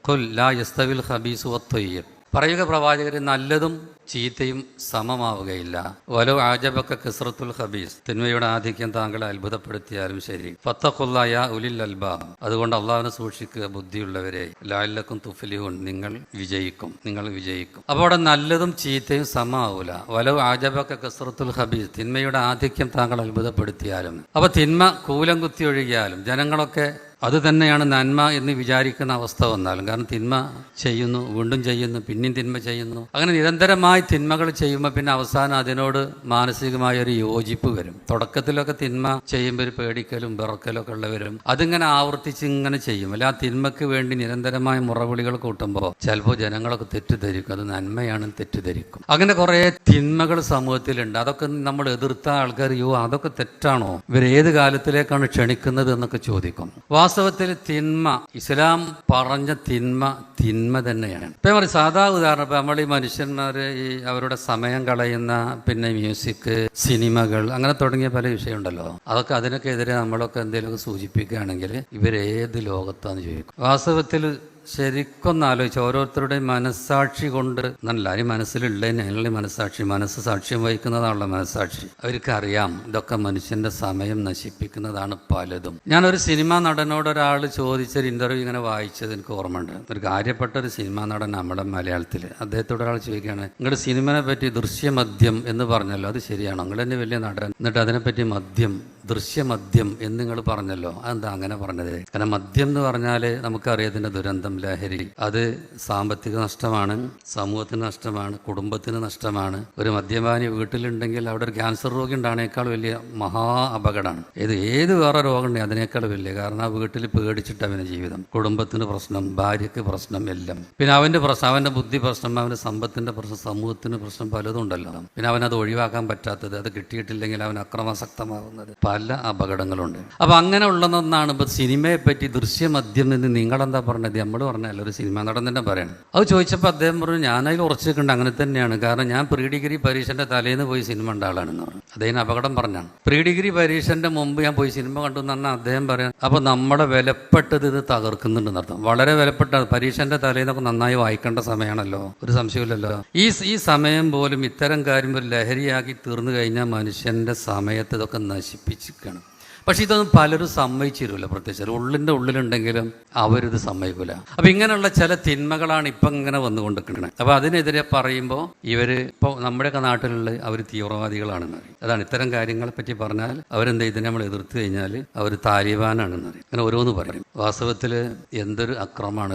ഖുൽ ലാ യസ്തവിൽ ഖബീസു വത്വയ്യിബ്. പറയുക പ്രവാചകരെ, നല്ലതും ചീത്തയും സമമാവുകയില്ല. വലോ ആജബക്ക കസ്റത്തുൽ ഖബീസ്. തിന്മയുടെ ആധിക്യം താങ്കളെ അത്ഭുതപ്പെടുത്തിയാലും ശരി. ഫത്തഖുല്ലാ യാ ഉലിൽ അൽബാബ്. അതുകൊണ്ട് അള്ളാഹുവിനെ സൂക്ഷിക്കുക ബുദ്ധിയുള്ളവരെ. ലഅല്ലക്കും തുഫ്ലിഹൂൻ. നിങ്ങൾ വിജയിക്കും. അപ്പോൾ അവിടെ നല്ലതും ചീത്തയും സമമാവൂല. വലോ ആജബക്ക കസ്റത്തുൽ ഖബീസ്. തിന്മയുടെ ആധിക്യം താങ്കൾ അത്ഭുതപ്പെടുത്തിയാലും. അപ്പൊ തിന്മ കൂലം കുത്തി ഒഴുകിയാലും ജനങ്ങളൊക്കെ അത് തന്നെയാണ് നന്മ എന്ന് വിചാരിക്കുന്ന അവസ്ഥ വന്നാലും, കാരണം തിന്മ ചെയ്യുന്നു, വീണ്ടും ചെയ്യുന്നു, പിന്നെയും തിന്മ ചെയ്യുന്നു, അങ്ങനെ നിരന്തരമായി തിന്മകൾ ചെയ്യുമ്പോൾ പിന്നെ അവസാനം അതിനോട് മാനസികമായ ഒരു യോജിപ്പ് വരും. തുടക്കത്തിലൊക്കെ തിന്മ ചെയ്യുമ്പോൾ ഒരു പേടിക്കലും വിറക്കലൊക്കെ ഉള്ളവരും അതിങ്ങനെ ആവർത്തിച്ച് ഇങ്ങനെ ചെയ്യും. അല്ല, ആ തിന്മക്ക് വേണ്ടി നിരന്തരമായ മുറവിളികൾ കൂട്ടുമ്പോൾ ചിലപ്പോൾ ജനങ്ങളൊക്കെ തെറ്റിദ്ധരിക്കും, അത് നന്മയാണെന്ന് തെറ്റിദ്ധരിക്കും. അങ്ങനെ കുറേ തിന്മകൾ സമൂഹത്തിലുണ്ട്. അതൊക്കെ നമ്മൾ എതിർത്ത ആൾക്കാർ, അതൊക്കെ തെറ്റാണോ, ഇവരേത് കാലത്തിലേക്കാണ് ക്ഷണിക്കുന്നത് എന്നൊക്കെ ചോദിക്കും. വാസ്തവത്തിൽ തിന്മ, ഇസ്ലാം പറഞ്ഞ തിന്മ തന്നെയാണ്. ഇപ്പം പറയും സാധാ ഉദാഹരണം, ഇപ്പം നമ്മൾ ഈ മനുഷ്യന്മാര് അവരുടെ സമയം കളയുന്ന പിന്നെ മ്യൂസിക്, സിനിമകൾ, അങ്ങനെ തുടങ്ങിയ പല വിഷയമുണ്ടല്ലോ. അതൊക്കെ അതിനൊക്കെ എതിരെ നമ്മളൊക്കെ എന്തെങ്കിലുമൊക്കെ സൂചിപ്പിക്കുകയാണെങ്കിൽ ഇവരേത് ലോകത്താന്ന് ചോദിക്കും. വാസ്തവത്തിൽ ശരിക്കൊന്ന് ആലോചിച്ച് ഓരോരുത്തരുടെയും മനസ്സാക്ഷി കൊണ്ട് നല്ല ഈ മനസ്സിലുള്ളതിന് അതിനുള്ള മനസ്സ് സാക്ഷ്യം വഹിക്കുന്നതാണല്ലോ മനസ്സാക്ഷി. അവർക്കറിയാം ഇതൊക്കെ മനുഷ്യന്റെ സമയം നശിപ്പിക്കുന്നതാണ് പലതും. ഞാനൊരു സിനിമാ നടനോട് ഒരാൾ ചോദിച്ചൊരു ഇന്റർവ്യൂ ഇങ്ങനെ വായിച്ചത് എനിക്ക് ഓർമ്മയുണ്ട്. ഒരു കാര്യപ്പെട്ട ഒരു സിനിമാ നടൻ നമ്മുടെ മലയാളത്തിൽ, അദ്ദേഹത്തോട് ഒരാൾ ചോദിക്കുകയാണ്, നിങ്ങളുടെ സിനിമനെ പറ്റി ദൃശ്യമദ്യം എന്ന് പറഞ്ഞല്ലോ, അത് ശരിയാണോ? നിങ്ങൾ തന്നെ വലിയ നടൻ, എന്നിട്ട് അതിനെപ്പറ്റി ദൃശ്യമദ്യം എന്ന് നിങ്ങൾ പറഞ്ഞല്ലോ, അതെന്താ അങ്ങനെ പറഞ്ഞത്? കാരണം മദ്യം എന്ന് പറഞ്ഞാൽ നമുക്കറിയാതിൻ്റെ ദുരന്തം, ലഹരി, അത് സാമ്പത്തിക നഷ്ടമാണ്, സമൂഹത്തിന് നഷ്ടമാണ്, കുടുംബത്തിന് നഷ്ടമാണ്. ഒരു മദ്യപാനി വീട്ടിലുണ്ടെങ്കിൽ അവിടെ ഒരു ക്യാൻസർ രോഗി ഉണ്ടാണേക്കാൾ വലിയ മഹാ അപകടമാണ്. ഏത് വേറെ രോഗം ഉണ്ടെങ്കിൽ അതിനേക്കാൾ വലിയ. കാരണം ആ വീട്ടിൽ പേടിച്ചിട്ട് അവൻ്റെ ജീവിതം, കുടുംബത്തിന് പ്രശ്നം, ഭാര്യയ്ക്ക് പ്രശ്നം, എല്ലാം. പിന്നെ അവൻ്റെ പ്രശ്നം, അവൻ്റെ ബുദ്ധി പ്രശ്നം, അവൻ്റെ സമ്പത്തിൻ്റെ പ്രശ്നം, സമൂഹത്തിന് പ്രശ്നം പലതും ഉണ്ടല്ലോ. പിന്നെ അവനത് ഒഴിവാക്കാൻ പറ്റാത്തത്, അത് കിട്ടിയിട്ടില്ലെങ്കിൽ അവൻ അക്രമാസക്തമാകുന്നത്, പല അപകടങ്ങളുണ്ട്. അപ്പം അങ്ങനെ ഉള്ളതെന്നാണ് ഇപ്പം സിനിമയെ പറ്റി ദൃശ്യമദ്യം എന്ന് നിങ്ങളെന്താ പറഞ്ഞത്? നമ്മൾ പറഞ്ഞല്ലോ, ഒരു സിനിമ നടൻ തന്നെ പറയണം. അത് ചോദിച്ചപ്പോൾ അദ്ദേഹം പറഞ്ഞു, ഞാനതിൽ ഉറച്ചു നിൽക്കേണ്ട, അങ്ങനെ തന്നെയാണ്. കാരണം ഞാൻ പ്രീ ഡിഗ്രി പരീക്ഷൻ്റെ തലേന്ന് പോയി സിനിമ കണ്ട ആളാണെന്ന് പറഞ്ഞു. അദ്ദേഹം അപകടം പറഞ്ഞാണ്. പ്രീ ഡിഗ്രി പരീക്ഷൻ്റെ മുമ്പ് ഞാൻ പോയി സിനിമ കണ്ടു എന്ന് പറഞ്ഞാൽ അദ്ദേഹം പറയാം, അപ്പോൾ നമ്മുടെ വിലപ്പെട്ടത് ഇത് തകർക്കുന്നുണ്ടെന്ന് അർത്ഥം. വളരെ വിലപ്പെട്ട പരീക്ഷൻ്റെ തലേന്നൊക്കെ നന്നായി വായിക്കേണ്ട സമയമാണല്ലോ, ഒരു സംശയമില്ലല്ലോ. ഈ സമയം പോലും ഇത്തരം കാര്യം ഒരു ലഹരിയാക്കി തീർന്നു കഴിഞ്ഞാൽ മനുഷ്യൻ്റെ സമയത്ത് ഇതൊക്കെ നശിപ്പിച്ചിരിക്കണം. പക്ഷെ ഇതൊന്നും പലരും സമ്മതിച്ചിരുമില്ല. പ്രത്യേകിച്ച് ഉള്ളിലുണ്ടെങ്കിലും അവരിത് സമ്മതിക്കില്ല. അപ്പം ഇങ്ങനെയുള്ള ചില തിന്മകളാണ് ഇപ്പം ഇങ്ങനെ വന്നുകൊണ്ടിരിക്കുന്നത്. അപ്പം അതിനെതിരെ പറയുമ്പോൾ ഇപ്പോൾ നമ്മുടെയൊക്കെ നാട്ടിലുള്ള അവർ തീവ്രവാദികളാണെന്ന് പറയും. അതാണ് ഇത്തരം കാര്യങ്ങളെ പറ്റി പറഞ്ഞാൽ അവരെന്താ ഇതിനെ നമ്മൾ എതിർത്ത് കഴിഞ്ഞാൽ അവർ താലിബാനാണെന്ന് പറയും. അങ്ങനെ ഓരോന്ന് പറയും. വാസ്തവത്തിൽ എന്തൊരു അക്രമമാണ്.